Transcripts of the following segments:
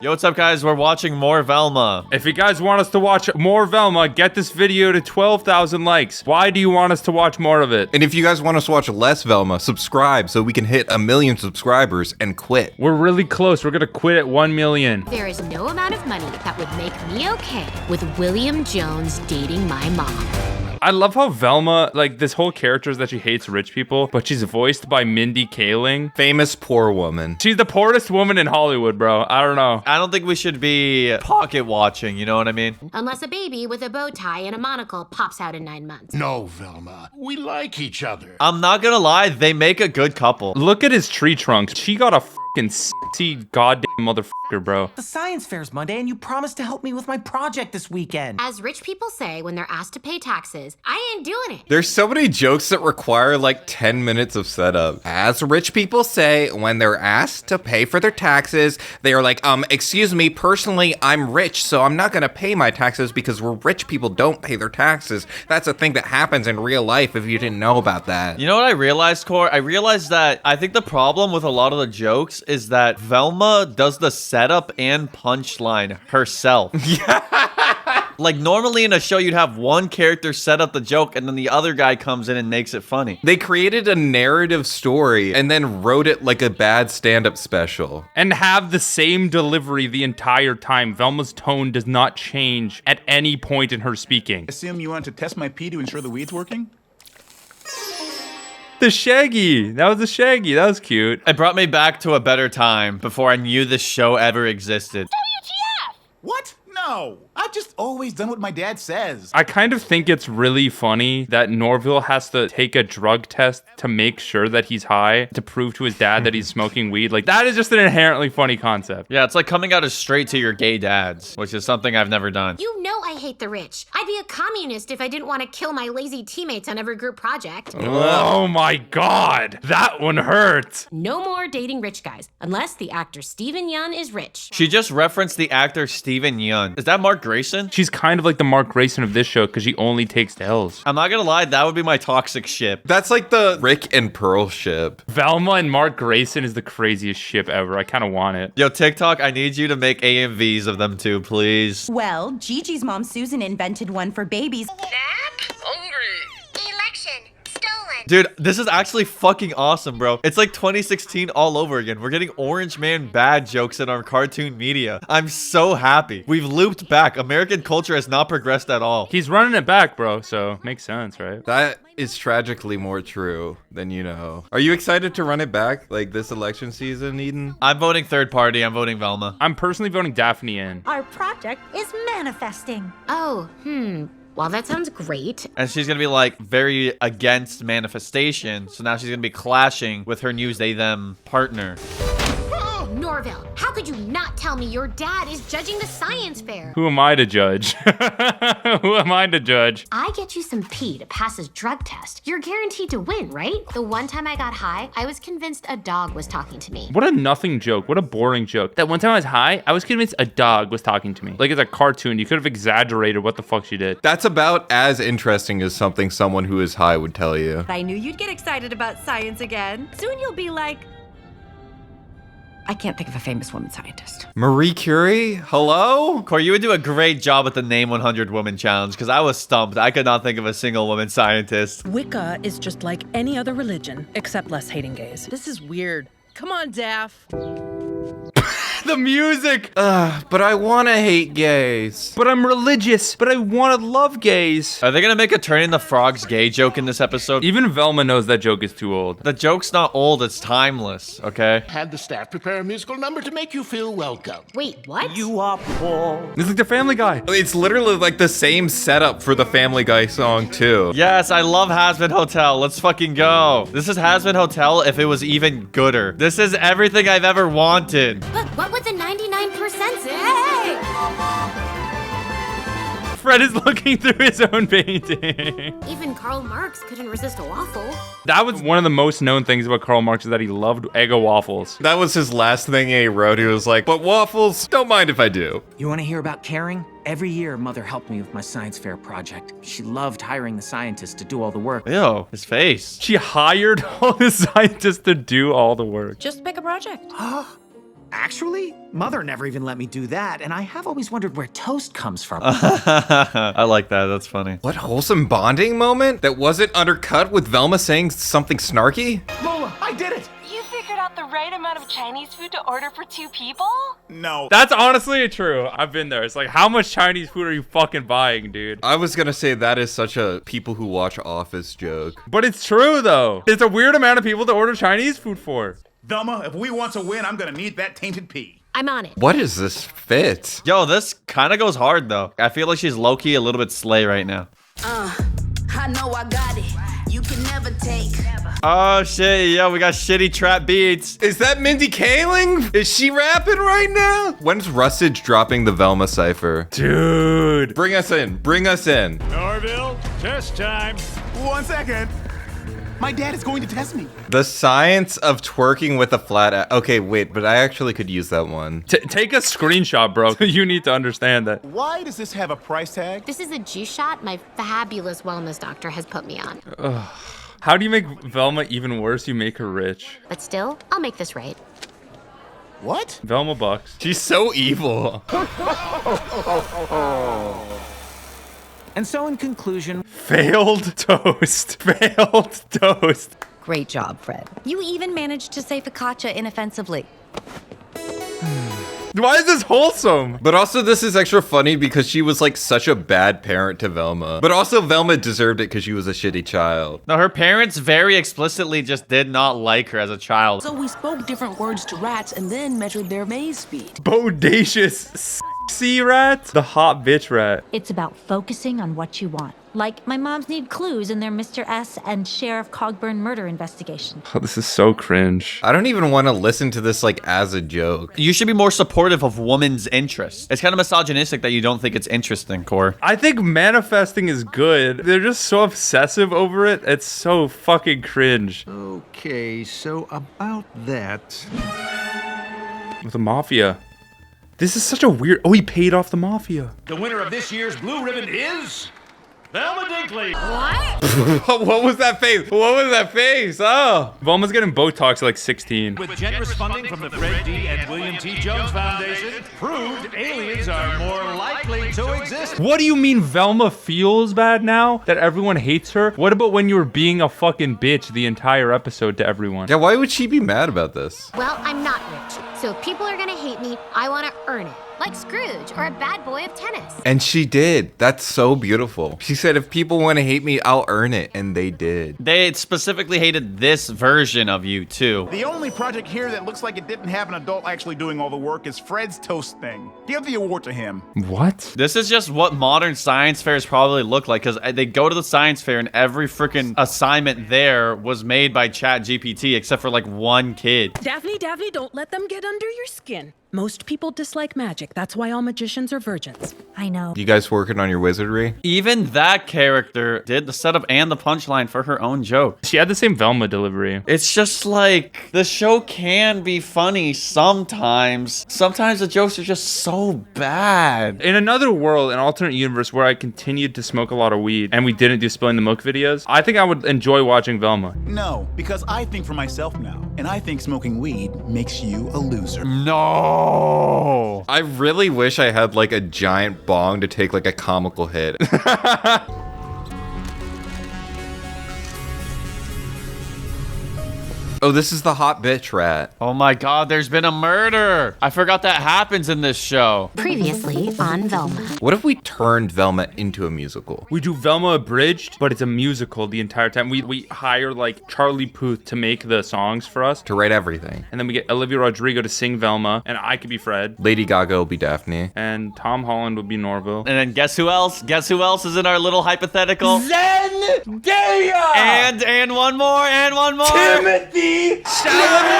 Yo, what's up, guys? We're watching more Velma. If you guys want us to watch more Velma, get this video to 12,000 likes. Why do you want us to watch more of it? And if you guys want us to watch less Velma, subscribe so we can hit 1 million subscribers and quit. We're really close. We're gonna quit at 1 million. There is no amount of money that would make me okay with William Jones dating my mom. I love how Velma, like, this whole character is that she hates rich people, but she's voiced by Mindy Kaling. Famous poor woman. She's the poorest woman in Hollywood, bro. I don't know. I don't think we should be pocket watching, you know what I mean? Unless a baby with a bow tie and a monocle pops out in 9 months. No, Velma. We like each other. I'm not gonna lie, they make a good couple. Look at his tree trunks. She got a fucking sexy goddamn motherfucker, bro. The science fair's Monday, and you promised to help me with my project this weekend. As rich people say when they're asked to pay taxes, I ain't doing it. There's so many jokes that require like 10 minutes of setup. As rich people say when they're asked to pay for their taxes, they are like, excuse me, personally, I'm rich, so I'm not gonna pay my taxes because rich people don't pay their taxes. That's a thing that happens in real life if you didn't know about that. You know what I realized, Core? I realized that I think the problem with a lot of the jokes is that Velma does the setup and punchline herself. Like, normally in a show, you'd have one character set up the joke, and then the other guy comes in and makes it funny. They created a narrative story and then wrote it like a bad stand-up special. And have the same delivery the entire time. Velma's tone does not change at any point in her speaking. Assume you want to test my pee to ensure the weed's working? The shaggy. That was the shaggy. That was cute. It brought me back to a better time before I knew this show ever existed. WTF? What? No. I've just always done what my dad says. I kind of think it's really funny that Norville has to take a drug test to make sure that he's high to prove to his dad that he's smoking weed. Like, that is just an inherently funny concept. Yeah, it's like coming out as straight to your gay dads, which is something I've never done. You know I hate the rich. I'd be a communist if I didn't want to kill my lazy teammates on every group project. Oh my god. That one hurts. No more dating rich guys, unless the actor Steven Yeun is rich. She just referenced the actor Steven Yeun. Is that Mark Grayson? She's kind of like the Mark Grayson of this show because she only takes L's. I'm not gonna lie, that would be my toxic ship. That's like the Rick and Pearl ship. Velma and Mark Grayson is the craziest ship ever. I kind of want it. Yo, TikTok, I need you to make AMVs of them too, please. Well, Gigi's mom Susan invented one for babies. Election stolen. Dude, this is actually fucking awesome, bro. It's like 2016 all over again. We're getting Orange Man bad jokes in our cartoon media. I'm so happy. We've looped back. American culture has not progressed at all. He's running it back, bro, so makes sense, right? That is tragically more true than you know. Are you excited to run it back like this election season, Eden? I'm voting third party. I'm voting Velma. I'm personally voting Daphne in. Our project is manifesting. Oh, well, that sounds great. And she's gonna be like very against manifestation. So now she's gonna be clashing with her news they them partner. Norville, how could you not tell me your dad is judging the science fair? Who am I to judge? Who am I to judge? I get you some pee to pass his drug test. You're guaranteed to win, right? The one time I got high, I was convinced a dog was talking to me. What a nothing joke. What a boring joke. That one time I was high, I was convinced a dog was talking to me. Like, it's a cartoon. You could have exaggerated what the fuck she did. That's about as interesting as something someone who is high would tell you. I knew you'd get excited about science again. Soon you'll be like, I can't think of a famous woman scientist. Marie Curie? Hello? Corey, you would do a great job at the Name 100 Women Challenge because I was stumped. I could not think of a single woman scientist. Wicca is just like any other religion, except less hating gays. This is weird. Come on, Daph. The music! But I want to hate gays. But I'm religious, but I want to love gays. Are they gonna make a Turning the Frogs gay joke in this episode? Even Velma knows that joke is too old. The joke's not old, it's timeless, okay? Had the staff prepare a musical number to make you feel welcome. Wait, what? You are poor. It's like the Family Guy. It's literally like the same setup for the Family Guy song too. Yes, I love Hazbin Hotel. Let's fucking go. This is Hazbin Hotel if it was even gooder. This is everything I've ever wanted. But what would the 99% say? Fred is looking through his own painting. Even Karl Marx couldn't resist a waffle. That was one of the most known things about Karl Marx is that he loved Eggo waffles. That was his last thing he wrote. He was like, but waffles, don't mind if I do. You want to hear about caring? Every year, Mother helped me with my science fair project. She loved hiring the scientists to do all the work. Ew, his face. She hired all the scientists to do all the work. Just pick a project. Actually, Mother never even let me do that, and I have always wondered where toast comes from. I like that. That's funny. What wholesome bonding moment that wasn't undercut with Velma saying something snarky? Lola, I did it! You figured out the right amount of Chinese food to order for 2 people? No. That's honestly true. I've been there. It's like, how much Chinese food are you fucking buying, dude? I was gonna say that is such a people who watch Office joke. But it's true, though. It's a weird amount of people to order Chinese food for. Velma, if we want to win, I'm gonna need that tainted pea. I'm on it. What is this fit? Yo, this kind of goes hard, though. I feel like she's low-key a little bit slay right now. I know I got it. You can never take. Oh, shit. Yeah, we got shitty trap beats. Is that Mindy Kaling? Is she rapping right now? When's Rustage dropping the Velma cipher? Dude. Bring us in. Bring us in. Norville, test time. 1 second. My dad is going to test me. The science of twerking with a flat okay, wait, but I actually could use that one. Take a screenshot, bro. You need to understand that. Why does this have a price tag? This is a juice shot my fabulous wellness doctor has put me on. How do you make Velma even worse? You make her rich. But still, I'll make this right. What? Velma bucks. She's so evil. And so in conclusion, Failed toast. Failed toast. Great job, Fred. You even managed to say focaccia inoffensively. Why is this wholesome? But also this is extra funny because she was like such a bad parent to Velma. But also Velma deserved it because she was a shitty child. No, her parents very explicitly just did not like her as a child. So we spoke different words to rats and then measured their maze speed. Bodacious sea rat? The hot bitch rat. It's about focusing on what you want. Like, my moms need clues in their Mr. S and Sheriff Cogburn murder investigation. Oh, this is so cringe. I don't even want to listen to this like as a joke. You should be more supportive of women's interests. It's kind of misogynistic that you don't think it's interesting, Core. I think manifesting is good. They're just so obsessive over it. It's so fucking cringe. Okay, so about that. With the mafia. This is such a weird... Oh, he paid off the mafia. The winner of this year's Blue Ribbon is Velma Dinkley. What was that face? What was that face? Oh. Velma's getting Botox at like 16. With generous funding from the Fred D. and William T. Jones Foundation, proved aliens are more likely to exist. What do you mean Velma feels bad now? That everyone hates her? What about when you were being a fucking bitch the entire episode to everyone? Yeah, why would she be mad about this? Well, I'm not rich, so if people are gonna hate me, I wanna earn it. Like Scrooge or a bad boy of tennis. And she did. That's so beautiful. She said, if people want to hate me, I'll earn it. And they did. They specifically hated this version of you, too. The only project here that looks like it didn't have an adult actually doing all the work is Fred's toast thing. Give the award to him. What? This is just what modern science fairs probably look like, because they go to the science fair and every freaking assignment there was made by ChatGPT, except for like one kid. Daphne, don't let them get under your skin. Most people dislike magic. That's why all magicians are virgins. I know. You guys working on your wizardry? Even that character did the setup and the punchline for her own joke. She had the same Velma delivery. It's just like, the show can be funny sometimes. Sometimes the jokes are just so bad. In another world, an alternate universe where I continued to smoke a lot of weed and we didn't do Spilling the Milk videos, I think I would enjoy watching Velma. No, because I think for myself now, and I think smoking weed makes you a loser. No. I really wish I had like a giant bong to take like a comical hit. Oh, this is the hot bitch rat. Oh my god, there's been a murder. I forgot that happens in this show. Previously on Velma. What if we turned Velma into a musical? We do Velma abridged, but it's a musical the entire time. We hire like Charlie Puth to make the songs for us. To write everything. And then we get Olivia Rodrigo to sing Velma, and I could be Fred. Lady Gaga will be Daphne. And Tom Holland would be Norville. And then guess who else? Guess who else is in our little hypothetical? Zendaya! And one more, and one more. Timothy Chalamet!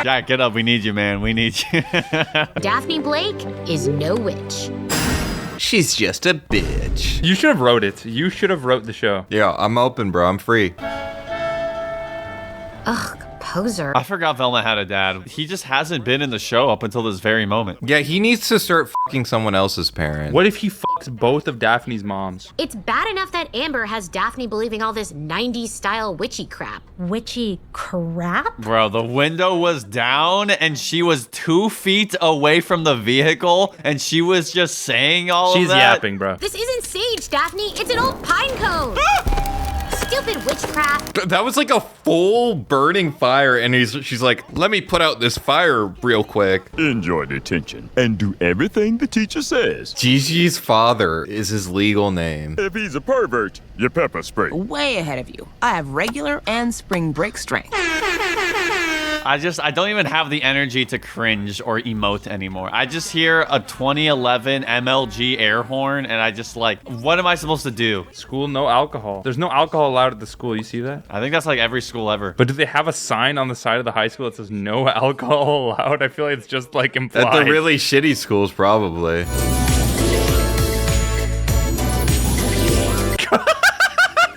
Jack, get up. We need you, man. We need you. Daphne Blake is no witch. She's just a bitch. You should have wrote it. You should have wrote the show. Yeah, I'm open, bro. I'm free. Ugh, poser. I forgot Velma had a dad. He just hasn't been in the show up until this very moment. Yeah, he needs to start fucking someone else's parent. What if he fucks both of Daphne's moms? It's bad enough that Amber has Daphne believing all this 90s style witchy crap. Witchy crap? Bro, the window was down and she was 2 feet away from the vehicle and she was just saying all She's of that. yapping, bro. This isn't sage, Daphne. It's an old pine cone. Stupid witchcraft. That was like a full burning fire, and she's like, let me put out this fire real quick. Enjoy detention and do everything the teacher says. Gigi's father is his legal name. If he's a pervert, you pepper spray. Way ahead of you. I have regular and spring break strength. I don't even have the energy to cringe or emote anymore. I just hear a 2011 MLG air horn and I just like, what am I supposed to do? School, no alcohol. There's no alcohol allowed at the school. You see that? I think that's like every school ever. But do they have a sign on the side of the high school that says no alcohol allowed? I feel like it's just like implied. At the really shitty schools, probably.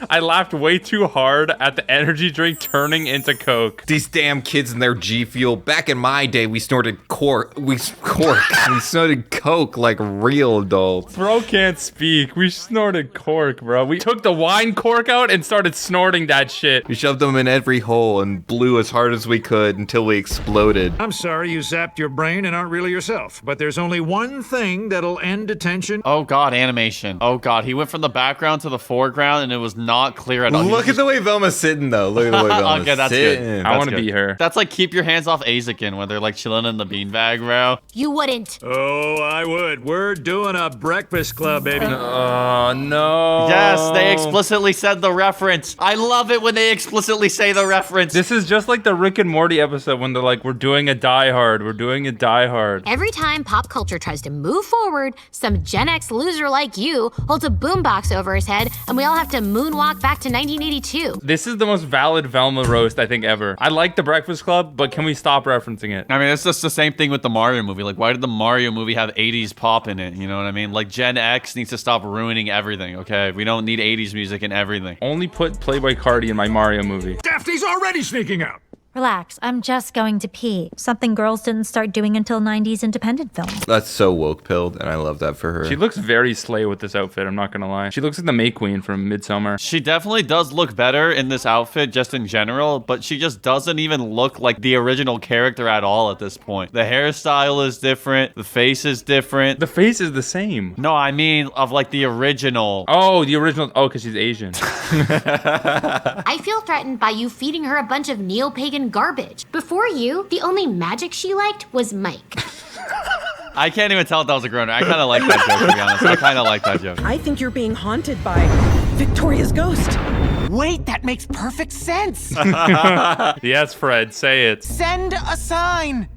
I laughed way too hard at the energy drink turning into Coke. These damn kids and their G Fuel. Back in my day, we snorted cork. We snorted Coke like real adults. Bro can't speak. We snorted cork, bro. We took the wine cork out and started snorting that shit. We shoved them in every hole and blew as hard as we could until we exploded. I'm sorry you zapped your brain and aren't really yourself, but there's only one thing that'll end detention. Oh God, animation. Oh God, he went from the background to the foreground and it was not clear at all. Look at the way Velma's sitting, though. Look at the way Velma's okay, that's sitting. good. I want to be her. That's like keep your hands off Azakin when they're like chilling in the beanbag, bro. You wouldn't. Oh, I would. We're doing a breakfast club, baby. Oh, no. Yes, they explicitly said the reference. I love it when they explicitly say the reference. This is just like the Rick and Morty episode when they're like, we're doing a Die Hard. We're doing a Die Hard. Every time pop culture tries to move forward, some Gen X loser like you holds a boombox over his head and we all have to moonwalk back to 1982. This is the most valid Velma roast I think ever. I like the Breakfast Club, but can we stop referencing it? I mean, it's just the same thing with the Mario movie. Like, why did the Mario movie have 80s pop in it? You know what I mean? Like, Gen X needs to stop ruining everything, okay? We don't need 80s music in everything. Only put Playboy Cardi in my Mario movie. Daphne's already sneaking out. Relax, I'm just going to pee. Something girls didn't start doing until 90s independent films. That's so woke-pilled, and I love that for her. She looks very slay with this outfit, I'm not gonna lie. She looks like the May Queen from Midsummer. She definitely does look better in this outfit just in general, but she just doesn't even look like the original character at all at this point. The hairstyle is different. The face is different. The face is the same. No, I mean of like the original. Oh, the original. Oh, because she's Asian. I feel threatened by you feeding her a bunch of neo-pagan garbage. Before you, the only magic she liked was Mike. I can't even tell if that was a groaner. I kind of like that joke, to be honest. I kind of like that joke. I think you're being haunted by Victoria's ghost. Wait, that makes perfect sense. Yes, Fred, say it. Send a sign.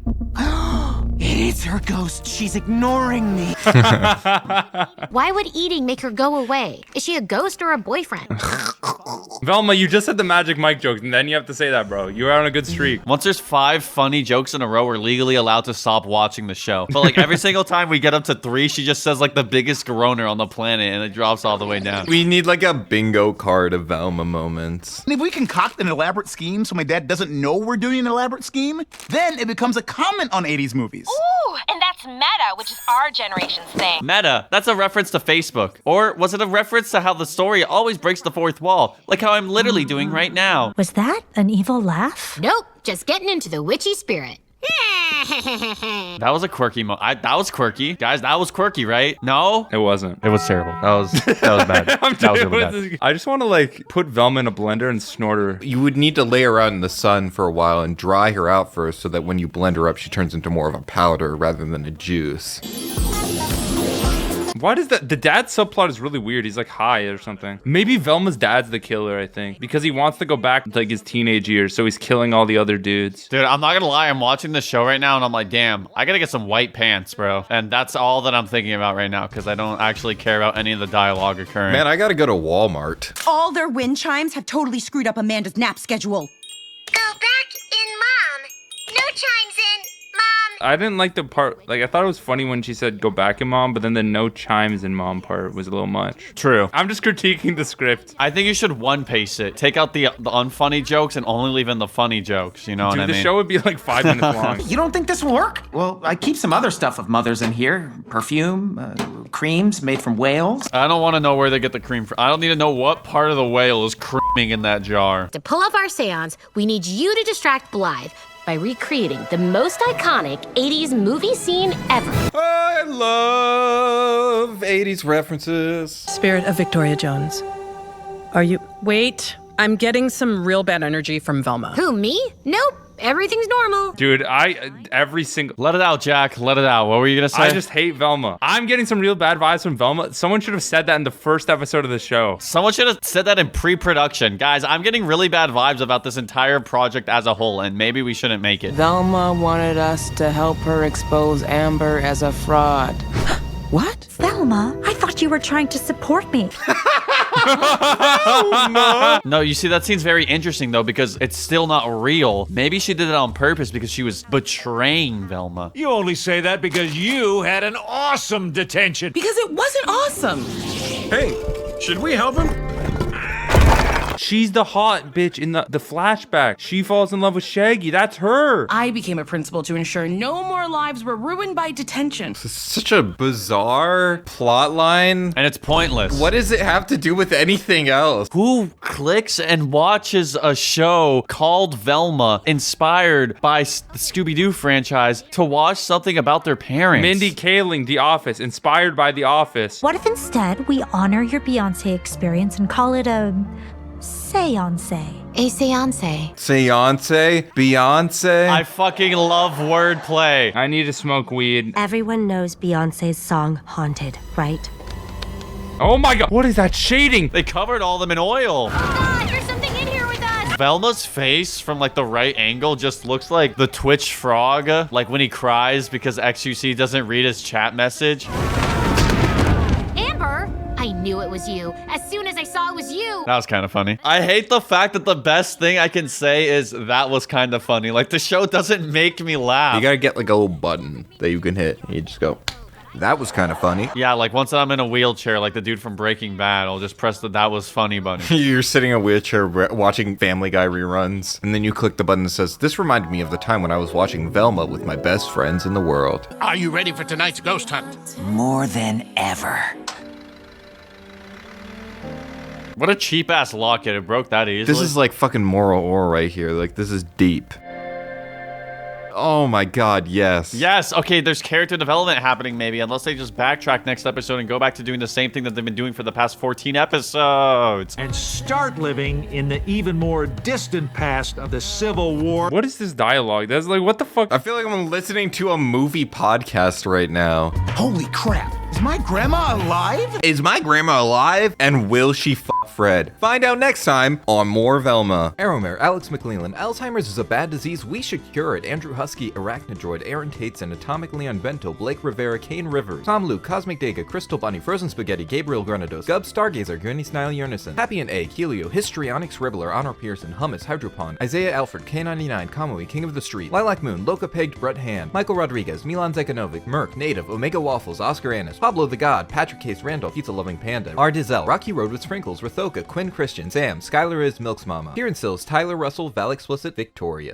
It's her ghost. She's ignoring me. Why would eating make her go away? Is she a ghost or a boyfriend? Velma, you just said the Magic Mike joke, and then you have to say that, bro. You're on a good streak. Once there's 5 funny jokes in a row, we're legally allowed to stop watching the show. But like every single time we get up to 3, she just says like the biggest groaner on the planet and it drops all the way down. We need like a bingo card of Velma moments. And if we concoct an elaborate scheme so my dad doesn't know we're doing an elaborate scheme, then it becomes a comment on 80s movies. Ooh, and that's meta, which is our generation's thing. Meta, that's a reference to Facebook. Or was it a reference to how the story always breaks the fourth wall? Like how I'm literally doing right now. Was that an evil laugh? Nope, just getting into the witchy spirit. That was a quirky that was quirky. Guys, that was quirky, right? No? It wasn't. It was terrible. That was bad. That was really bad. I just want to like put Velma in a blender and snort her. You would need to lay her out in the sun for a while and dry her out first so that when you blend her up, she turns into more of a powder rather than a juice. Why does that? The dad subplot is really weird. He's like high or something. Maybe Velma's dad's the killer, I think. Because he wants to go back to like his teenage years, so he's killing all the other dudes. Dude, I'm not gonna lie. I'm watching this show right now and I'm like, damn, I gotta get some white pants, bro. And that's all that I'm thinking about right now because I don't actually care about any of the dialogue occurring. Man, I gotta go to Walmart. All their wind chimes have totally screwed up Amanda's nap schedule. Go back in, Mom. No chimes in, Mom. I didn't like the part, like, I thought it was funny when she said go back in mom, but then the no chimes in mom part was a little much. True. I'm just critiquing the script. I think you should one-pace it. Take out the unfunny jokes and only leave in the funny jokes, you know what I mean? The show would be like 5 minutes long. You don't think this will work? Well, I keep some other stuff of Mother's in here. Perfume, creams made from whales. I don't want to know where they get the cream from. I don't need to know what part of the whale is creaming in that jar. To pull off our seance, we need you to distract Blythe by recreating the most iconic 80s movie scene ever. I love 80s references. Spirit of Victoria Jones. Are you... Wait, I'm getting some real bad energy from Velma. Who, me? Nope. Everything's normal. Dude, every single... Let it out, Jack. Let it out. What were you going to say? I just hate Velma. I'm getting some real bad vibes from Velma. Someone should have said that in the first episode of the show. Someone should have said that in pre-production. Guys, I'm getting really bad vibes about this entire project as a whole, and maybe we shouldn't make it. Velma wanted us to help her expose Amber as a fraud. What? Velma, I thought you were trying to support me. No, you see, that scene's very interesting, though, because it's still not real. Maybe she did it on purpose because she was betraying Velma. You only say that because you had an awesome detention. Because it wasn't awesome. Hey, should we help him? She's the hot bitch in the flashback. She falls in love with Shaggy. That's her. I became a principal to ensure no more lives were ruined by detention. This is such a bizarre plot line. And it's pointless. What does it have to do with anything else? Who clicks and watches a show called Velma, inspired by the Scooby-Doo franchise, to watch something about their parents? Mindy Kaling, The Office, inspired by The Office. What if instead we honor your Beyonce experience and call it a seance? A seance. Seance? Beyonce? I fucking love wordplay. I need to smoke weed. Everyone knows Beyonce's song Haunted, right? Oh my god, what is that shading? They covered all of them in oil. There's something in here with us. Velma's face from like the right angle just looks like the Twitch frog, like when he cries because XUC doesn't read his chat message. Amber, I knew it was you. As soon as I saw it was you. That was kind of funny. I hate the fact that the best thing I can say is that was kind of funny. Like, the show doesn't make me laugh. You gotta get like a little button that you can hit. You just go, that was kind of funny. Yeah, like once I'm in a wheelchair, like the dude from Breaking Bad, I'll just press the that was funny button. You're sitting in a wheelchair watching Family Guy reruns, and then you click the button that says, this reminded me of the time when I was watching Velma with my best friends in the world. Are you ready for tonight's ghost hunt? More than ever. What a cheap ass locket. It broke that easily. This is like fucking moral ore right here. Like, this is deep. Oh my god, yes. Yes, okay, there's character development happening maybe, unless they just backtrack next episode and go back to doing the same thing that they've been doing for the past 14 episodes. And start living in the even more distant past of the Civil War. What is this dialogue? That's like, what the fuck? I feel like I'm listening to a movie podcast right now. Holy crap. Is my grandma alive? Is my grandma alive? And will she fuck Fred? Find out next time on More Velma. Arrowmare, Alex McLeland. Alzheimer's is a bad disease. We should cure it. Andrew Husky, Arachnidroid, Aaron Tates, and Atomic Leon Bento, Blake Rivera, Kane Rivers, Tom Luke, Cosmic Dega, Crystal Bunny, Frozen Spaghetti, Gabriel Granados, Gub, Stargazer, Granny Snile Yernison, Happy and A, Helio, Histrionics, Ribbler, Honor Pearson, Hummus, Hydropon, Isaiah Alfred, K99, Kamui, King of the Street, Lilac Moon, Loca Pegged, Brett Hand, Michael Rodriguez, Milan Zekanovic, Merck, Native, Omega Waffles, Oscar Annis, Pablo the God, Patrick Case Randolph, Pizza Loving Panda, R. Dizel, Rocky Road with Sprinkles, Rathoka, Quinn Christian, Sam, Skylar is Milk's Mama, Kieran Sills, Tyler Russell, Val Explicit, Victoria.